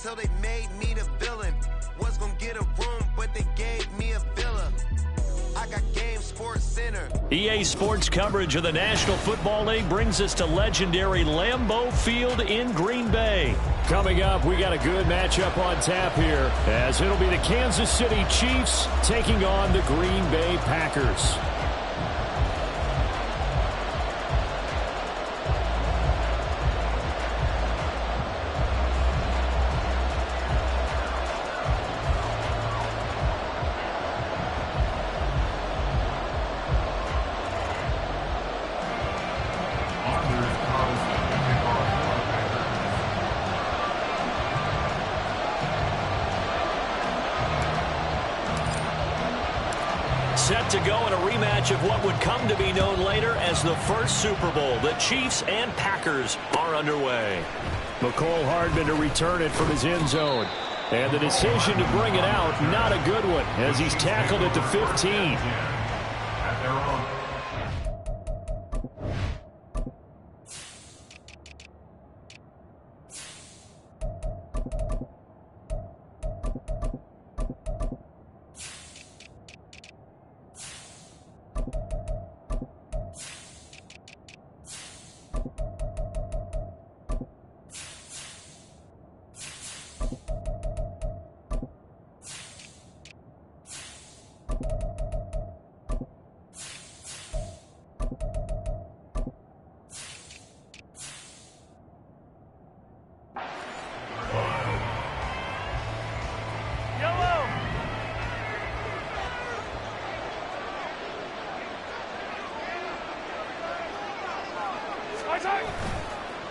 till they made me the villain. Was gonna get a room, but they gave me a villa. I got Game Sports Center. EA Sports coverage of the National Football League brings us to legendary Lambeau Field in Green Bay. Coming up, we got a good matchup on tap here, as it'll be the Kansas City Chiefs taking on the Green Bay Packers. Set to go in a rematch of what would come to be known later as the first Super Bowl. The Chiefs and Packers are underway. McCole Hardman to return it from his end zone. And the decision to bring it out, not a good one, as he's tackled at the 15.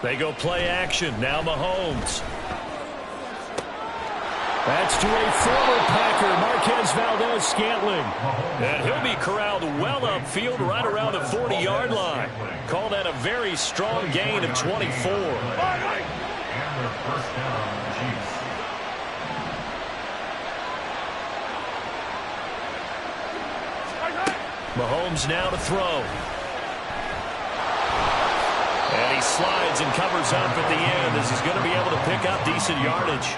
They go play action. Now Mahomes. That's to a former Packer, Marquez Valdez-Scantling. And he'll be corralled well upfield right around the 40-yard line. Call that a very strong gain of 24. Mahomes now to throw. And he slides and covers up at the end as he's going to be able to pick up decent yardage.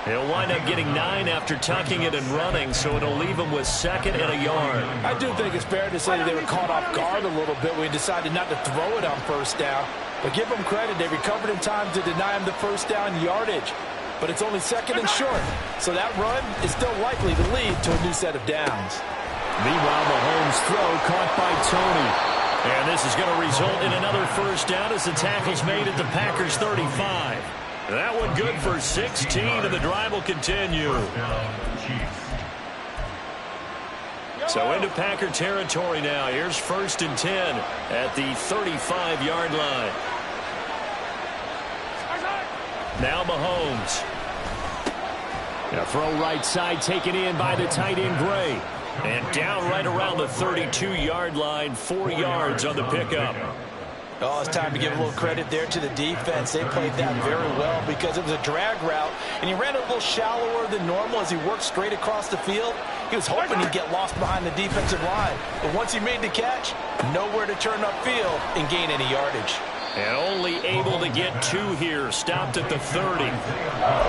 He'll wind up getting 9 after tucking it and running, so it'll leave him with second and a yard. I do think it's fair to say that they were caught off guard a little bit when he decided not to throw it on first down. But give them credit, they recovered in time to deny him the first down yardage. But it's only second and short, so that run is still likely to lead to a new set of downs. Meanwhile, Mahomes' throw caught by Tony. And this is going to result in another first down as the tackle's made at the Packers' 35. That one good for 16, and the drive will continue. So into Packer territory now. Here's 1st and 10 at the 35-yard line. Now Mahomes. A throw right side taken in by the tight end Gray. And down right around the 32-yard line, 4 yards on the pickup. Oh, it's time to give a little credit there to the defense. They played that very well because it was a drag route, and he ran a little shallower than normal as he worked straight across the field. He was hoping he'd get lost behind the defensive line. But once he made the catch, nowhere to turn upfield and gain any yardage. And only able to get 2 here, stopped at the 30.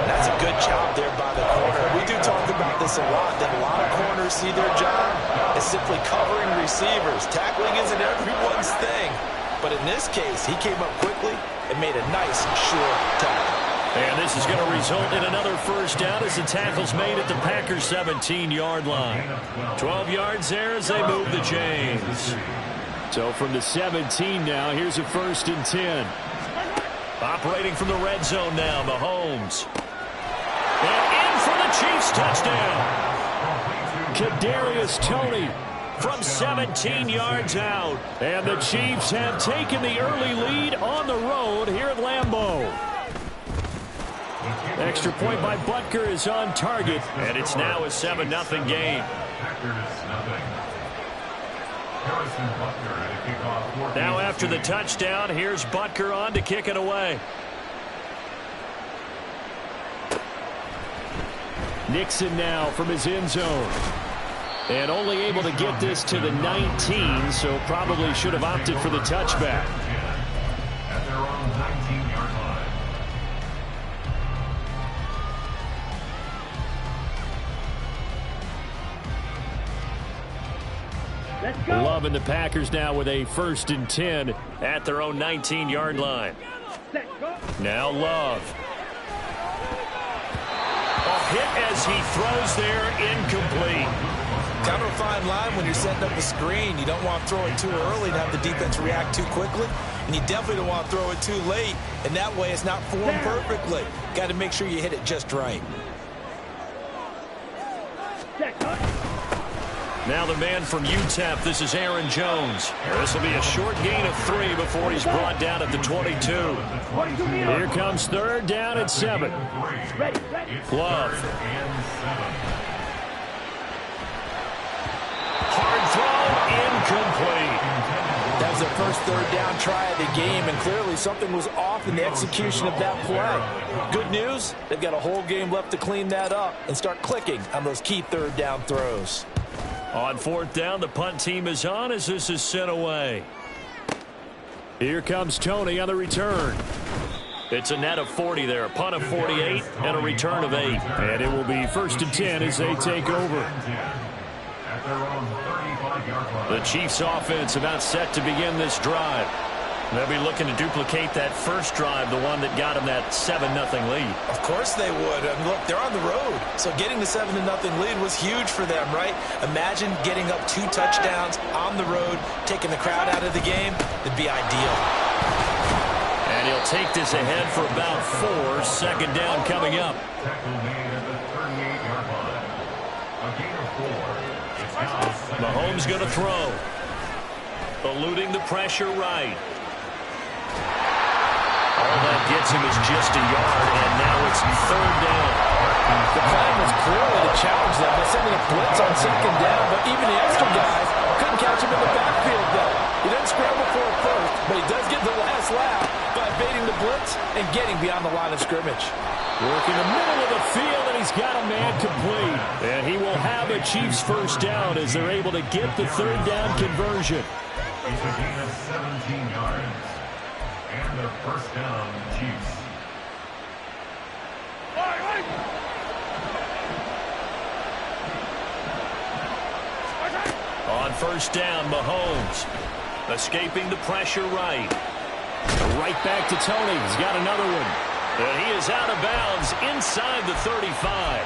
That's a good job there by the corner. We do talk about this a lot, that a lot of corners see their job as simply covering receivers. Tackling isn't everyone's thing. But in this case, he came up quickly and made a nice, sure tackle. And this is going to result in another first down as the tackle's made at the Packers' 17-yard line. 12 yards there as they move the chains. So from the 17 now, here's a 1st and 10. Operating from the red zone now, Mahomes. And in for the Chiefs touchdown. Kadarius Toney from 17 yards out. And the Chiefs have taken the early lead on the road here at Lambeau. Extra point by Butker is on target, and it's now a 7-0 game. Now after the touchdown, here's Butker on to kick it away. Nixon now from his end zone. And only able to get this to the 19, so probably should have opted for the touchback. Loving the Packers now with a 1st and 10 at their own 19-yard line. Now Love. A hit as he throws there, incomplete. Kind of a fine line when you're setting up a screen. You don't want to throw it too early and have the defense react too quickly. And you definitely don't want to throw it too late. And that way it's not formed perfectly. Got to make sure you hit it just right. Now the man from UTEP, this is Aaron Jones. This will be a short gain of 3 before he's brought down at the 22. Here comes 3rd down at 7. Love. Hard throw, incomplete. That was their first 3rd down try of the game, and clearly something was off in the execution of that play. Good news, they've got a whole game left to clean that up and start clicking on those key 3rd down throws. On 4th down, the punt team is on as this is sent away. Here comes Tony on the return. It's a net of 40 there, a punt of 48 and a return of 8. And it will be 1st and 10 as they take over. The Chiefs offense about set to begin this drive. They'll be looking to duplicate that first drive, the one that got them that 7-0 lead. Of course they would. I mean, look, they're on the road. So getting the 7-0 lead was huge for them, right? Imagine getting up 2 touchdowns on the road, taking the crowd out of the game. It'd be ideal. And he'll take this ahead for about 4. 2nd down coming up. Mahomes going to throw. Eluding the pressure right. All that gets him is just a yard, and now it's 3rd down. The plan was clearly to challenge them by sending a blitz on 2nd down, but even the extra guys couldn't catch him in the backfield, though. He didn't scramble for it first, but he does get the last laugh by evading the blitz and getting beyond the line of scrimmage. Working the middle of the field, and he's got a man complete. And he will have a Chiefs 1st down as they're able to get the 3rd down conversion. It's a gain of 17 yards. And the 1st down, Chiefs. On 1st down, Mahomes. Escaping the pressure right. Right back to Tony. He's got another one. And he is out of bounds inside the 35.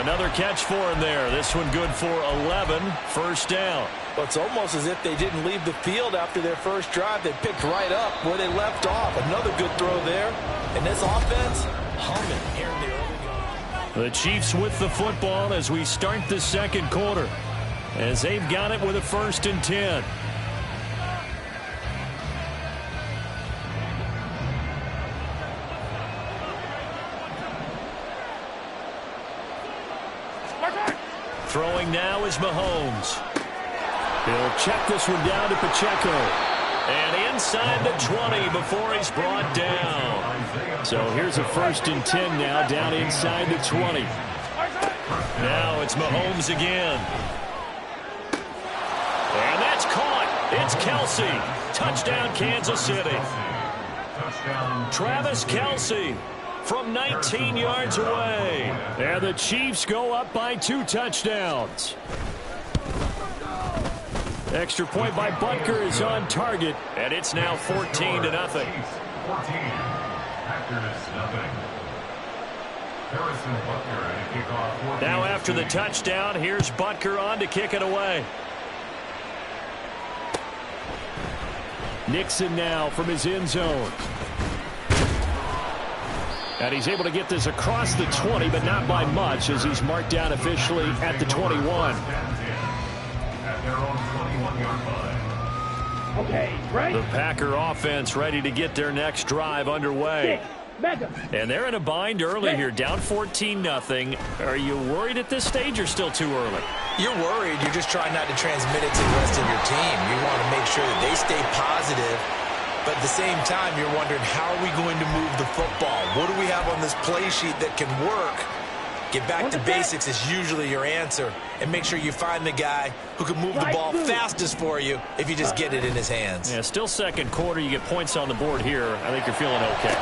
Another catch for him there. This one good for 11. 1st down. Well, it's almost as if they didn't leave the field after their first drive. They picked right up where they left off. Another good throw there. And this offense, humming here in the early going. The Chiefs with the football as we start the 2nd quarter. As they've got it with a 1st and 10. Throwing now is Mahomes. He'll check this one down to Pacheco. And inside the 20 before he's brought down. So here's a 1st and 10 now down inside the 20. Now it's Mahomes again. And that's caught. It's Kelsey. Touchdown, Kansas City. Travis Kelsey from 19 yards away. And the Chiefs go up by 2 touchdowns. Extra point by Butker is on target, and it's now 14-0. Now after the touchdown, here's Butker on to kick it away. Nixon now from his end zone. And he's able to get this across the 20, but not by much, as he's marked down officially at the 21. Okay, right. The Packer offense ready to get their next drive underway. And they're in a bind early here, down 14-0. Are you worried at this stage or still too early? You're worried. You're just trying not to transmit it to the rest of your team. You want to make sure that they stay positive. But at the same time, you're wondering, how are we going to move the football? What do we have on this play sheet that can work? Get back to basics is usually your answer. And make sure you find the guy who can move the ball fastest for you if you just get it in his hands. Yeah, still 2nd quarter. You get points on the board here. I think you're feeling okay.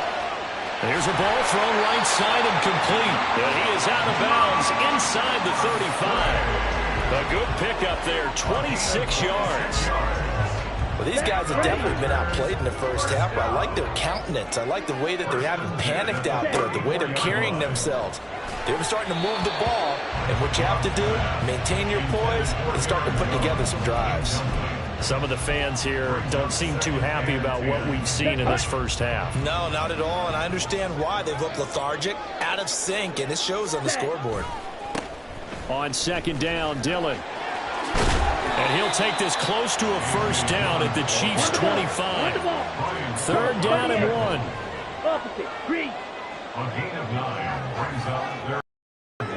Here's a ball thrown right side and complete. And he is out of bounds inside the 35. A good pickup there, 26 yards. Well, these guys have definitely been outplayed in the first half, but I like their countenance. I like the way that they haven't panicked out there, the way they're carrying themselves. They're starting to move the ball, and what you have to do, maintain your poise and start to put together some drives. Some of the fans here don't seem too happy about what we've seen in this first half. No, not at all, and I understand why. They've looked lethargic, out of sync, and it shows on the scoreboard. On second down, Dillon. And he'll take this close to a first down at the Chiefs' 25. Third down and 1. A gain of 9 brings up their 1.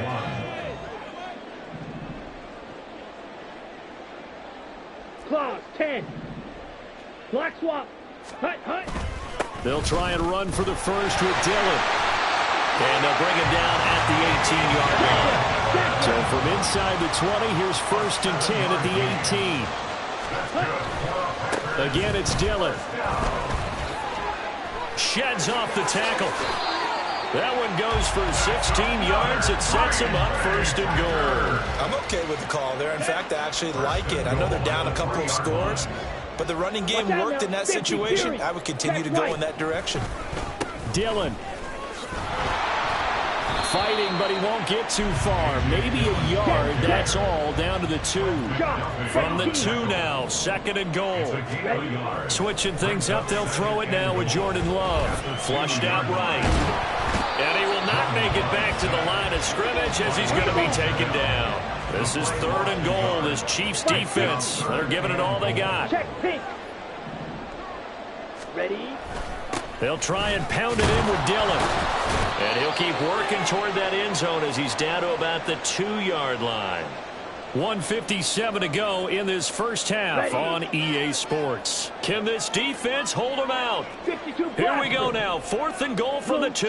Claws, 10. Block swap. Hut. They'll try and run for the first with Dillon. And they'll bring him down at the 18-yard line. So from inside the 20, here's first and 10 at the 18. Again, it's Dillon. Sheds off the tackle. That one goes for 16 yards. It sets him up first and goal. I'm okay with the call there. In fact, I actually like it. I know they're down a couple of scores, but the running game worked in that situation. I would continue to go in that direction. Dillon. Fighting, but he won't get too far. Maybe a yard, that's all, down to the 2. From the 2 now, second and goal. Switching things up, they'll throw it now with Jordan Love. Flushed out right. And he will not make it back to the line of scrimmage as he's going to be taken down. This is third and goal, this Chiefs defense. They're giving it all they got. Ready? They'll try and pound it in with Dillon. And he'll keep working toward that end zone as he's down to about the 2-yard line. 1:57 to go in this first half on EA Sports. Can this defense hold them out? Here we go now. Fourth and goal from the 2.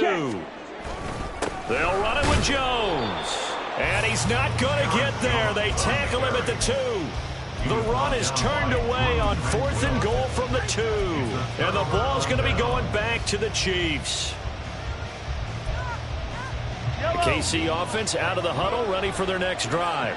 They'll run it with Jones. And he's not going to get there. They tackle him at the 2. The run is turned away on fourth and goal from the 2. And the ball's going to be going back to the Chiefs. The KC offense out of the huddle, ready for their next drive.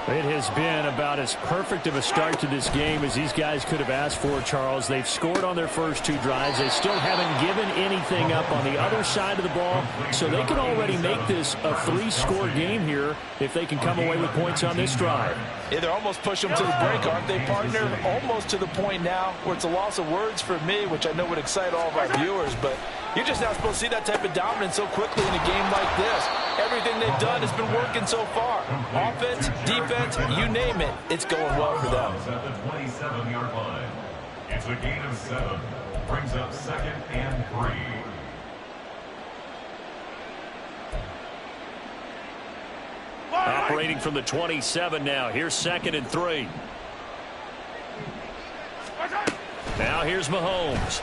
It has been about as perfect of a start to this game as these guys could have asked for, Charles. They've scored on their first 2 drives. They still haven't given anything up on the other side of the ball, so they can already make this a 3-score game here if they can come away with points on this drive. Yeah, they're almost pushing them to the break, aren't they, partner? Almost to the point now where it's a loss of words for me, which I know would excite all of our viewers, but you're just not supposed to see that type of dominance so quickly in a game like this. Everything they've done has been working so far. Offense, defense, you name it, it's going well for them. At the 27-yard line. It's a gain of 7. Brings up second and 3. Operating from the 27 now. Here's second and 3. Now here's Mahomes.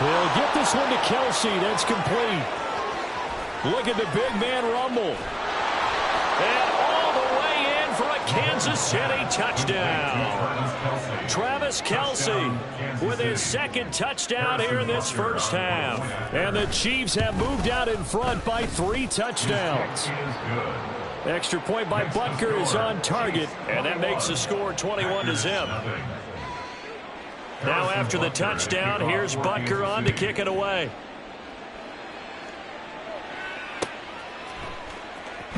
He'll get this one to Kelsey. That's complete. Look at the big man rumble. And all the way in for a Kansas City touchdown. Travis Kelsey with his second touchdown here in this first half. And the Chiefs have moved out in front by 3 touchdowns. Extra point by Butker is on target, and that makes the score 21-0. Now after the touchdown, here's Butker on to kick it away.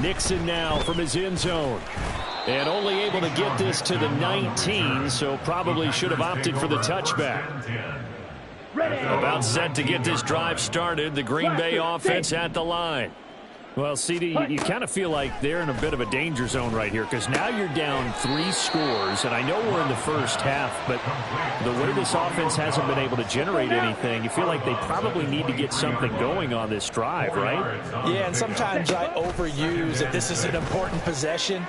Nixon now from his end zone. And only able to get this to the 19, so probably should have opted for the touchback. About set to get this drive started. The Green Bay offense at the line. Well, CD, you kind of feel like they're in a bit of a danger zone right here because now you're down 3 scores, and I know we're in the first half, but the way this offense hasn't been able to generate anything, you feel like they probably need to get something going on this drive, right? Yeah, and sometimes I overuse that this is an important possession.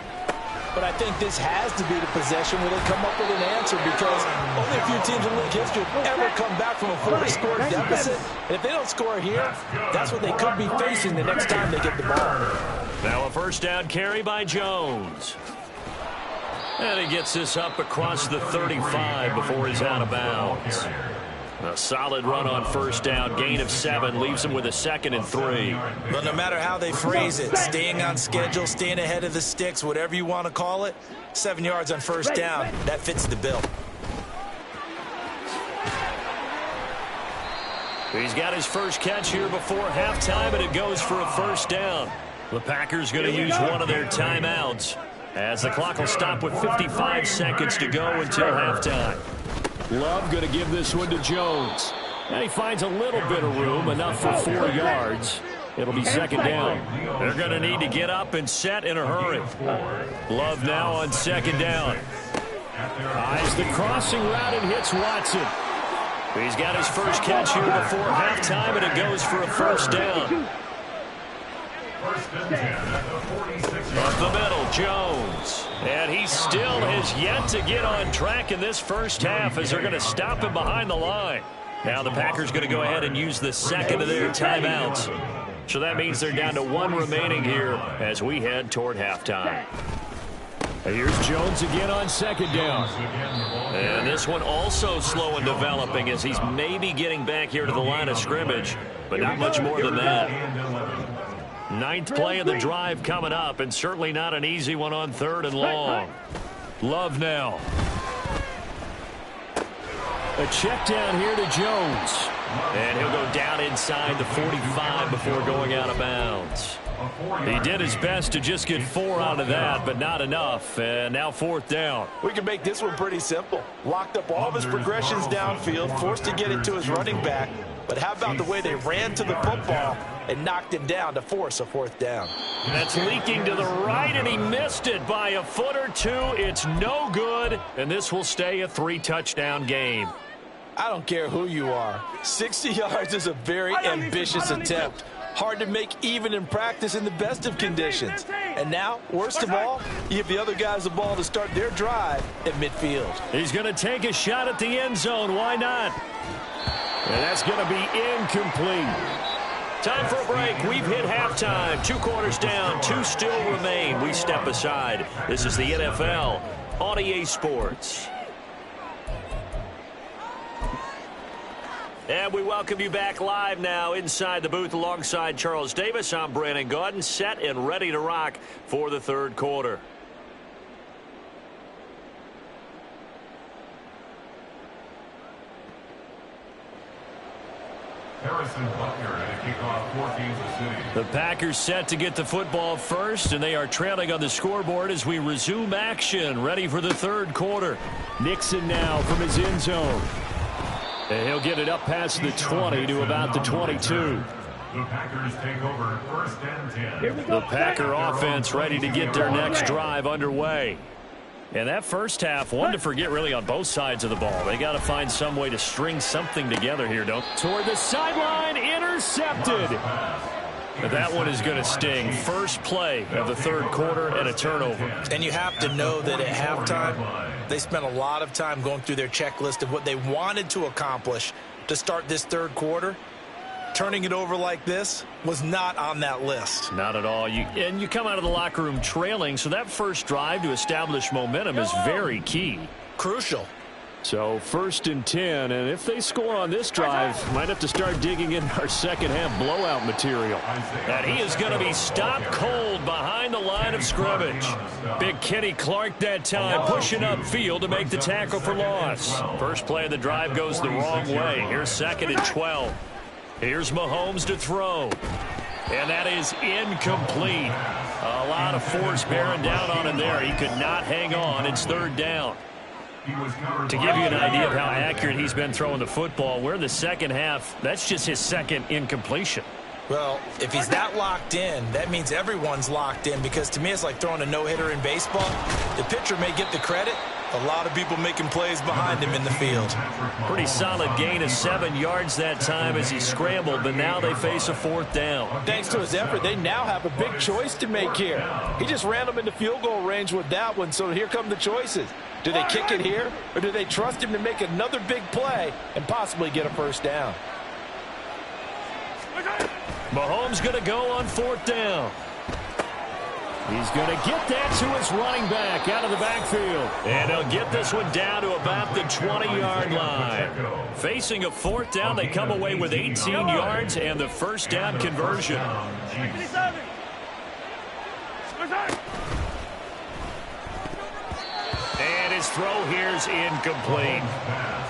But I think this has to be the possession where they come up with an answer because only a few teams in league history have ever come back from a 40-score deficit. And if they don't score here, that's what they could be facing the next time they get the ball. Now a first down carry by Jones. And he gets this up across the 35 before he's out of bounds. A solid run on first down. Gain of 7 leaves him with a 2nd and 3. Well, no matter how they phrase it, staying on schedule, staying ahead of the sticks, whatever you want to call it, 7 yards on first down, that fits the bill. He's got his first catch here before halftime, and it goes for a first down. The Packers going to use one of their timeouts as the clock will stop with 55 seconds to go until halftime. Love going to give this one to Jones. And he finds a little bit of room, enough for 4 yards. It'll be 2nd down. They're going to need to get up and set in a hurry. Love now on 2nd down. Eyes the crossing route and hits Watson. He's got his first catch here before halftime, and it goes for a first down. Up the middle, Jones. And he still has yet to get on track in this first half as they're going to stop him behind the line. Now the Packers going to go ahead and use the 2nd of their timeouts. So that means they're down to 1 remaining here as we head toward halftime. Here's Jones again on 2nd down. And this one also slow in developing as he's maybe getting back here to the line of scrimmage, but not much more than that. 9th play of the drive coming up, and certainly not an easy one on 3rd and long. Love now. A check down here to Jones. And he'll go down inside the 45 before going out of bounds. He did his best to just get 4 out of that, but not enough. And now 4th down. We can make this one pretty simple. Locked up all of his progressions downfield, forced to get it to his running back. But how about the way they ran to the football and knocked him down to force a 4th down? That's leaking to the right, and he missed it by a foot or 2. It's no good, and this will stay a 3-touchdown game. I don't care who you are. 60 yards is a very ambitious attempt. Hard to make even in practice in the best of conditions. And now, worst of all, you give the other guys the ball to start their drive at midfield. He's going to take a shot at the end zone. Why not? And that's going to be incomplete. Time for a break. We've hit halftime. 2 quarters down. 2 still remain. We step aside. This is the NFL on EA Sports. And we welcome you back live now inside the booth alongside Charles Davis. I'm Brandon Gaudin, set and ready to rock for the 3rd quarter. The Packers set to get the football first, and they are trailing on the scoreboard as we resume action, ready for the 3rd quarter. Nixon now from his end zone. And he'll get it up past the 20 to about the 22. The Packers take over 1st and 10. The Packer offense ready to get their next drive underway. And that first half, one to forget really on both sides of the ball. They got to find some way to string something together here, don't they? Toward the sideline, intercepted. But that one is going to sting. First play of the 3rd quarter and a turnover. And you have to know that at halftime, they spent a lot of time going through their checklist of what they wanted to accomplish to start this 3rd quarter. Turning it over like this was not on that list. Not at all. And you come out of the locker room trailing, so that first drive to establish momentum is very key. Crucial. So 1st and 10, and if they score on this drive, might have to start digging in our second half blowout material. And he is going to be stopped cold behind the line of scrimmage. Big Kenny Clark that time pushing upfield to make the tackle for loss. First play of the drive goes the wrong way. Here's 2nd and 12. Here's Mahomes to throw. And that is incomplete. A lot of force bearing down on him there. He could not hang on. It's 3rd down. To give you an idea of how accurate he's been throwing the football, we're in the second half. That's just his 2nd incompletion. Well, if he's that locked in, that means everyone's locked in, because to me it's like throwing a no-hitter in baseball. The pitcher may get the credit. A lot of people making plays behind him in the field. Pretty solid gain of 7 yards that time as he scrambled, but now they face a 4th down. Thanks to his effort, they now have a big choice to make here. He just ran them into field goal range with that one, so here come the choices. Do they kick it here, or do they trust him to make another big play and possibly get a 1st down? Mahomes going to go on 4th down. He's going to get that to his running back out of the backfield. And he'll get this one down to about the 20-yard line. Facing a fourth down, they come away with 18 yards and the first down conversion. And his throw here's incomplete.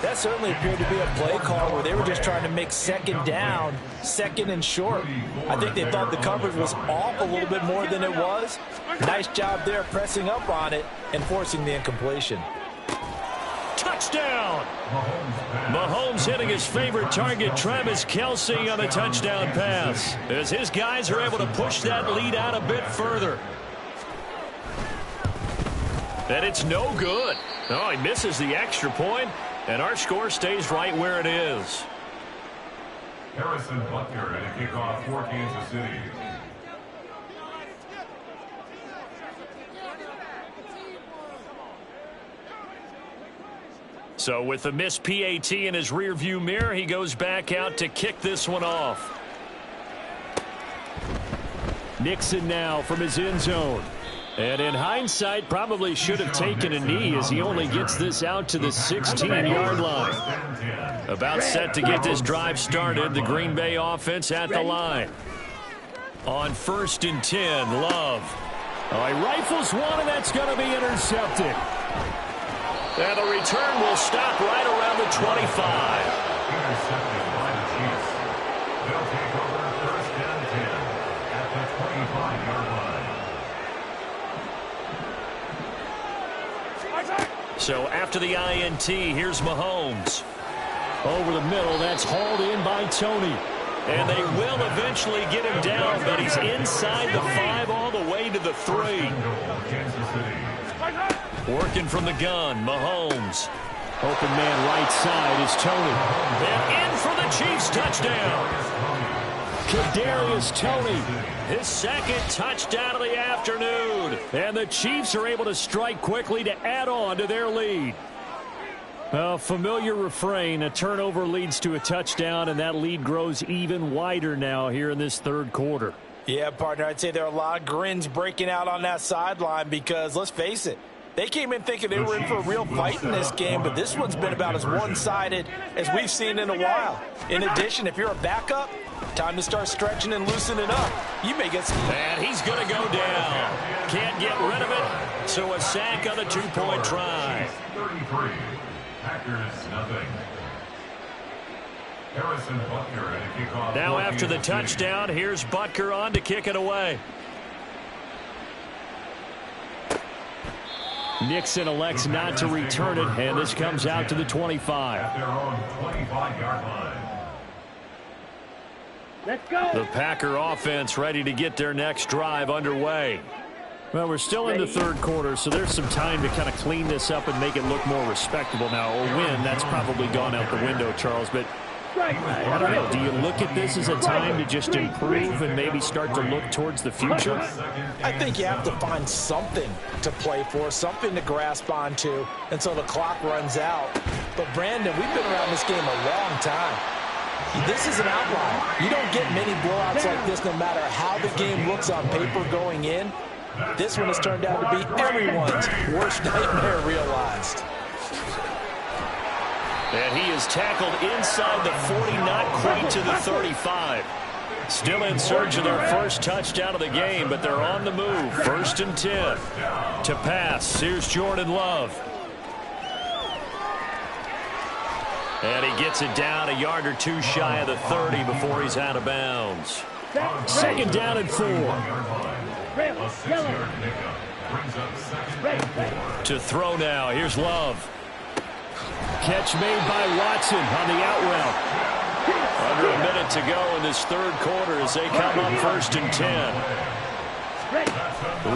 That certainly appeared to be a play call where they were just trying to make second down, second and short. I think they thought the coverage was off a little bit more than it was. Nice job there pressing up on it and forcing the incompletion. Touchdown! Mahomes hitting his favorite target, Travis Kelce, on the touchdown pass, as his guys are able to push that lead out a bit further. And it's no good. Oh, he misses the extra point, and our score stays right where it is. Harrison Butker at a kickoff for Kansas City. So with the missed PAT in his rearview mirror, he goes back out to kick this one off. Nixon now from his end zone. And in hindsight, probably should have taken a knee as he only gets this out to the 16-yard line. About set to get this drive started, the Green Bay offense at the line. On 1st and 10, Love. Oh, he rifles one, and that's going to be intercepted. And the return will stop right around the 25. Intercepted by the Chiefs. They'll take over 1st and 10 at the 25-yard line. So after the INT, here's Mahomes. Over the middle, that's hauled in by Tony. And they will eventually get him down, but he's inside the 5 all the way to the 3. Working from the gun, Mahomes. Open man right side is Tony. And in for the Chiefs touchdown. Kadarius Toney, his second touchdown of the afternoon. And the Chiefs are able to strike quickly to add on to their lead. A familiar refrain, a turnover leads to a touchdown, and that lead grows even wider now here in this third quarter. Yeah, partner, I'd say there are a lot of grins breaking out on that sideline because, let's face it, they came in thinking they were in for a real fight in this game, but this one's been about as one-sided as we've seen in a while. In addition, if you're a backup, time to start stretching and loosening up. You may get some... And he's going to go down. Can't get rid of it, so a sack on the 2-point try. 33. Packers nothing. Harrison Butker at a kickoff. Now after the touchdown, here's Butker on to kick it away. Nixon elects not to return it, and this comes out to the 25. At their own 25-yard line. Let's go. The Packer offense ready to get their next drive underway. Well, we're still in the third quarter, so there's some time to kind of clean this up and make it look more respectable now. A win, that's probably gone out the window, Charles, but I don't know. Do you look at this as a time to just improve and maybe start to look towards the future? I think you have to find something to play for, something to grasp onto until the clock runs out. But, Brandon, we've been around this game a long time. This is an outlier. You don't get many blowouts like this no matter how the game looks on paper going in. This one has turned out to be everyone's worst nightmare realized. And he is tackled inside the 40, not quite to the 35. Still in search of their first touchdown of the game, but they're on the move. 1st and 10. To pass, here's Jordan Love. And he gets it down a yard or two shy of the 30 before he's out of bounds. 2nd down and 4. To throw now, here's Love. Catch made by Watson on the out route. Under a minute to go in this third quarter as they come up 1st and 10.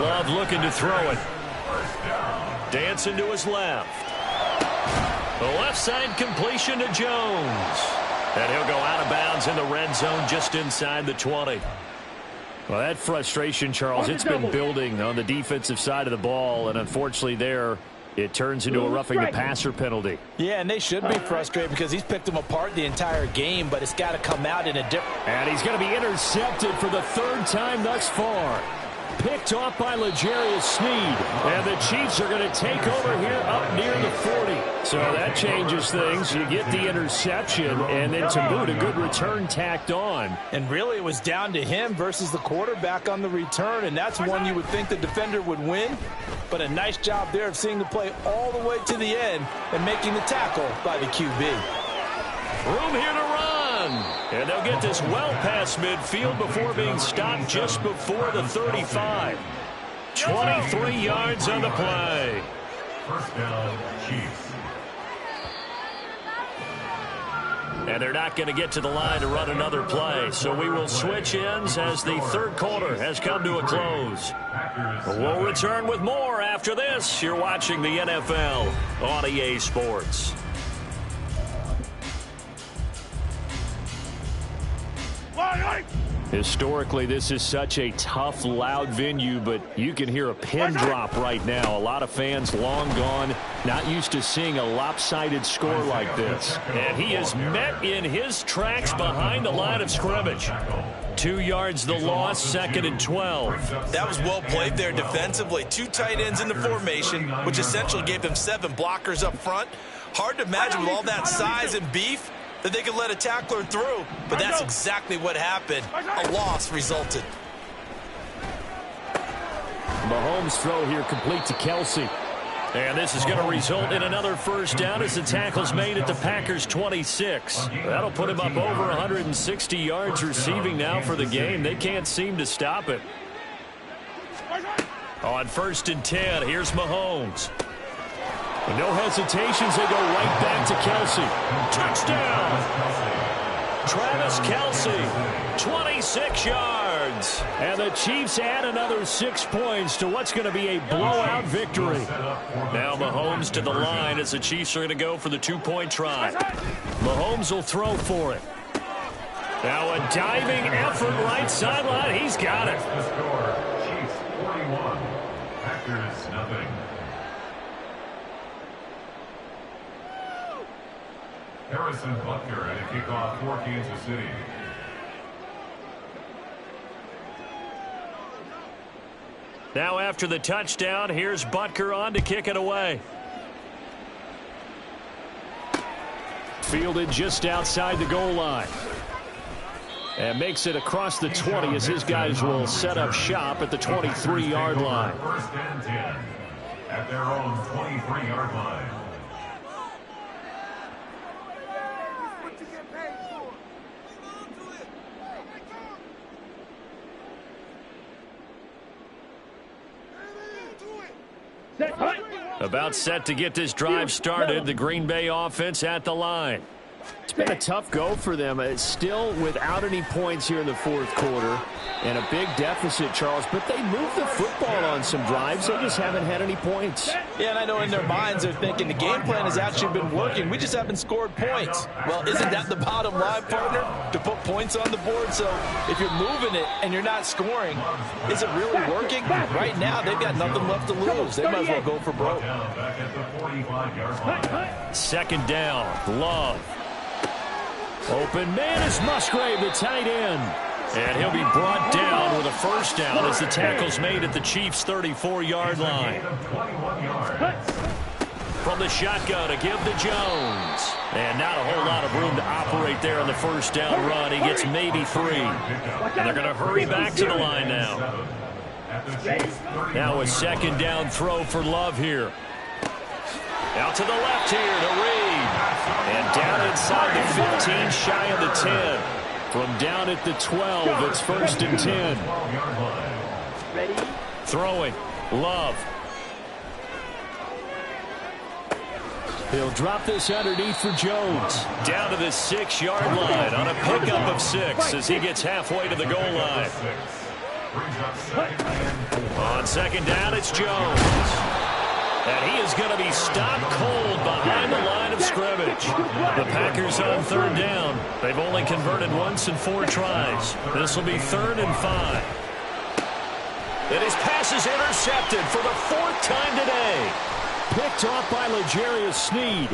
Love looking to throw it. Dancing to his left. The left side completion to Jones. And he'll go out of bounds in the red zone just inside the 20. Well, that frustration, Charles, it's been building on the defensive side of the ball, and unfortunately there it turns into a roughing the passer penalty. Yeah, and they should be frustrated because he's picked them apart the entire game, but it's got to come out in a different... And he's going to be intercepted for the 3rd time thus far. Picked off by L'Jarius Sneed. And the Chiefs are going to take over here up near the 40. So that changes things. You get the interception, and then to boot, a good return tacked on. And really, it was down to him versus the quarterback on the return, and that's one you would think the defender would win. But a nice job there of seeing the play all the way to the end and making the tackle by the QB. Room here to run. And they'll get this well past midfield before being stopped just before the 35. 23 yards on the play. First down, Chiefs. And they're not going to get to the line to run another play. So we will switch ends as the third quarter has come to a close. We'll return with more after this. You're watching the NFL on EA Sports. Historically, this is such a tough, loud venue, but you can hear a pin drop right now. A lot of fans long gone, not used to seeing a lopsided score like this. And he is met in his tracks behind the line of scrimmage. 2 yards the loss, 2nd and 12. That was well played there defensively. 2 tight ends in the formation, which essentially gave them 7 blockers up front. Hard to imagine with all that size and beef that they could let a tackler through, but that's exactly what happened. A loss resulted. Mahomes' throw here complete to Kelsey. And this is going to result in another first down as the tackle's made at the Packers' 26. That'll put him up over 160 yards receiving now for the game. They can't seem to stop it. On 1st and 10, here's Mahomes. No hesitations, they go right back to Kelsey. Touchdown! Travis Kelsey, 26 yards. And the Chiefs add another 6 points to what's going to be a blowout victory. Now Mahomes to the line as the Chiefs are going to go for the 2-point try. Mahomes will throw for it. Now a diving effort right sideline. He's got it. The score, Chiefs 41, Packers nothing. Harrison Butker at a kickoff for Kansas City. Now after the touchdown, here's Butker on to kick it away. Fielded just outside the goal line. And makes it across the 20 as his guys will set up shop at the 23-yard line. 1st and 10 at their own 23-yard line. About set to get this drive started. The Green Bay offense at the line. It's been a tough go for them. It's still without any points here in the 4th quarter. And a big deficit, Charles. But they move the football on some drives. They just haven't had any points. Yeah, and I know in their minds they're thinking the game plan has actually been working. We just haven't scored points. Well, isn't that the bottom line, partner? To put points on the board. So if you're moving it and you're not scoring, is it really working? Right now, they've got nothing left to lose. They might as well go for broke. Back at the 45-yard line. 2nd down. Love. Open man is Musgrave, the tight end. And he'll be brought down with a first down as the tackle's made at the Chiefs' 34-yard line. From the shotgun to give to Jones. And not a whole lot of room to operate there on the first down run. He gets maybe 3. And they're going to hurry back to the line now. Now a 2nd down throw for Love here. Out to the left here to Reed. And down inside the 15, shy of the 10. From down at the 12, it's 1st and 10. Ready? Throwing. Love. He'll drop this underneath for Jones. Down to the 6-yard line on a pickup of 6 as he gets halfway to the goal line. On 2nd down, it's Jones. And he is going to be stopped cold behind the line of scrimmage. The Packers on 3rd down. They've only converted once in 4 tries. This will be 3rd and 5. And his pass is intercepted for the 4th time today. Picked off by L'Jarius Sneed.